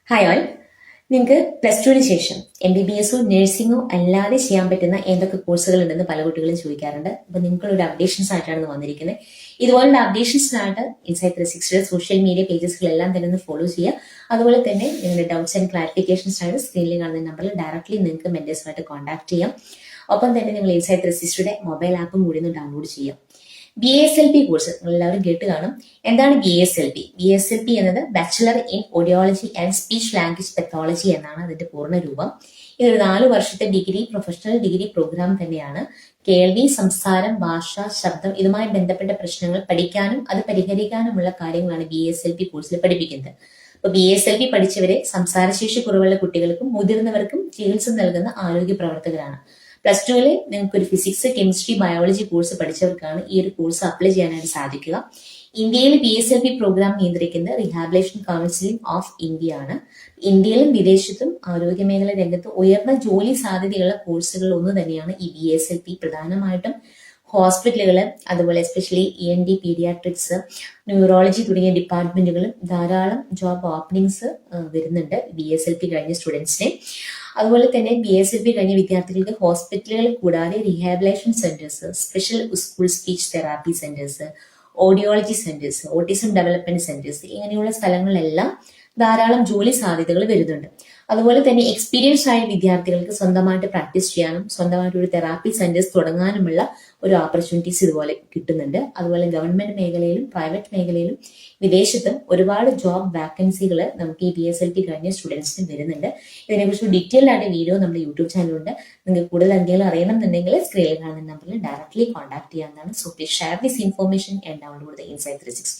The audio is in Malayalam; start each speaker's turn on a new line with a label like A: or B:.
A: Hi all. നിങ്ങൾക്ക് പ്ലസ് ടുവിന് ശേഷം MBBS നഴ്സിംഗോ അല്ലാതെ ചെയ്യാൻ പറ്റുന്ന എന്തൊക്കെ കോഴ്സുകൾ ഉണ്ടെന്ന് പല കുട്ടികളും ചോദിക്കാറുണ്ട്. അപ്പൊ നിങ്ങൾക്കൊരു അപ്ഡേഷൻസ് ആയിട്ടാണ് വന്നിരിക്കുന്നത്. ഇതുപോലുള്ള അപ്ഡേഷൻസിനായിട്ട് ഇൻസൈറ്റ് 360 സോഷ്യൽ മീഡിയ പേജസുകളെല്ലാം തന്നെ ഒന്ന് ഫോളോ ചെയ്യുക. അതുപോലെ തന്നെ നിങ്ങളുടെ ഡൗട്ട്സ് ആൻഡ് ക്ലാരിഫിക്കേഷൻസ് ആയിട്ട് സ്ക്രീനിൽ കാണുന്ന നമ്പറിൽ ഡയറക്ട്ലി നിങ്ങൾക്ക് മെന്റേഴ്സുമായിട്ട് കോൺടാക്ട് ചെയ്യാം. ഒപ്പം തന്നെ നിങ്ങൾ ഇൻസൈറ്റ് 360 മൊബൈൽ ആപ്പും കൂടി ഒന്ന് ഡൗൺലോഡ് ചെയ്യാം. BSLP കോഴ്സ് നിങ്ങൾ എല്ലാവരും കേട്ട് കാണും. എന്താണ് BSLP? BSLP എന്നത് bachelor in audiology and speech language pathology എന്നാണ് അതിന്റെ പൂർണ്ണ രൂപം. ഇതൊരു 4 വർഷത്തെ ഡിഗ്രി, പ്രൊഫഷണൽ ഡിഗ്രി പ്രോഗ്രാം തന്നെയാണ്. കേൾവി, സംസാരം, ഭാഷ, ശബ്ദം ഇതുമായി ബന്ധപ്പെട്ട പ്രശ്നങ്ങൾ പഠിക്കാനും അത് പരിഹരിക്കാനുമുള്ള കാര്യങ്ങളാണ് BSLP കോഴ്സിൽ പഠിപ്പിക്കുന്നത്. അപ്പൊ BSLP പഠിച്ചവരെ സംസാരശേഷി കുറവുള്ള കുട്ടികൾക്കും മുതിർന്നവർക്കും ചികിത്സ നൽകുന്ന ആരോഗ്യ പ്രവർത്തകരാണ്. പ്ലസ് ടുവില് നിങ്ങൾക്ക് ഒരു ഫിസിക്സ്, കെമിസ്ട്രി, ബയോളജി കോഴ്സ് പഠിച്ചവർക്കാണ് ഈ ഒരു കോഴ്സ് അപ്ലൈ ചെയ്യാനായിട്ട് സാധിക്കുക. ഇന്ത്യയിൽ BSLP പ്രോഗ്രാം നിയന്ത്രിക്കുന്നത് റീഹാബിലേഷൻ കൗൺസിലിംഗ് ഓഫ് ഇന്ത്യ ആണ്. ഇന്ത്യയിലും വിദേശത്തും ആരോഗ്യ മേഖല രംഗത്ത് ഉയർന്ന ജോലി സാധ്യതയുള്ള കോഴ്സുകൾ ഒന്ന് തന്നെയാണ് ഈ BSLP. പ്രധാനമായിട്ടും ഹോസ്പിറ്റലുകൾ, അതുപോലെ എസ്പെഷ്യലി ENT, പീഡിയാട്രിക്സ്, ന്യൂറോളജി തുടങ്ങിയ ഡിപ്പാർട്ട്മെന്റുകളും ധാരാളം ജോബ് ഓപ്പണിങ്സ് വരുന്നുണ്ട് BSLP കഴിഞ്ഞ സ്റ്റുഡൻസിനെ. അതുപോലെ തന്നെ BSLP കഴിഞ്ഞ വിദ്യാർത്ഥികൾക്ക് ഹോസ്പിറ്റലുകൾ കൂടാതെ rehabilitation centres, special school speech therapy centres, audiology centres, autism development centres ഇങ്ങനെയുള്ള സ്ഥലങ്ങളിലെല്ലാം ധാരാളം ജോലി സാധ്യതകൾ വരുന്നുണ്ട്. അതുപോലെ തന്നെ എക്സ്പീരിയൻസ് ആയ വിദ്യാർത്ഥികൾക്ക് സ്വന്തമായിട്ട് പ്രാക്ടീസ് ചെയ്യാനും സ്വന്തമായിട്ട് ഒരു തെറാപ്പി സെന്റേഴ്സ് തുടങ്ങാനുമുള്ള ഒരു ഓപ്പർച്യൂണിറ്റീസ് ഇതുപോലെ കിട്ടുന്നുണ്ട്. അതുപോലെ ഗവൺമെന്റ് മേഖലയിലും പ്രൈവറ്റ് മേഖലയിലും വിദേശത്തും ഒരുപാട് ജോബ് വാക്കൻസികൾ നമുക്ക് ഈ BSLP കഴിഞ്ഞ സ്റ്റുഡൻസിന് വരുന്നുണ്ട്. ഇതിനെക്കുറിച്ച് ഡീറ്റെയിൽഡ് ആയിട്ട് വീഡിയോ നമ്മുടെ യൂട്യൂബ് ചാനലുണ്ട്. നിങ്ങൾക്ക് കൂടുതൽ എന്തെങ്കിലും അറിയണം എന്നുണ്ടെങ്കിൽ സ്ക്രീനിൽ കാണുന്ന നമ്പറിൽ ഡയറക്ട്ലി കോൺടാക്ട് ചെയ്യാവുന്നതാണ്. So please share this information and download the insight 360.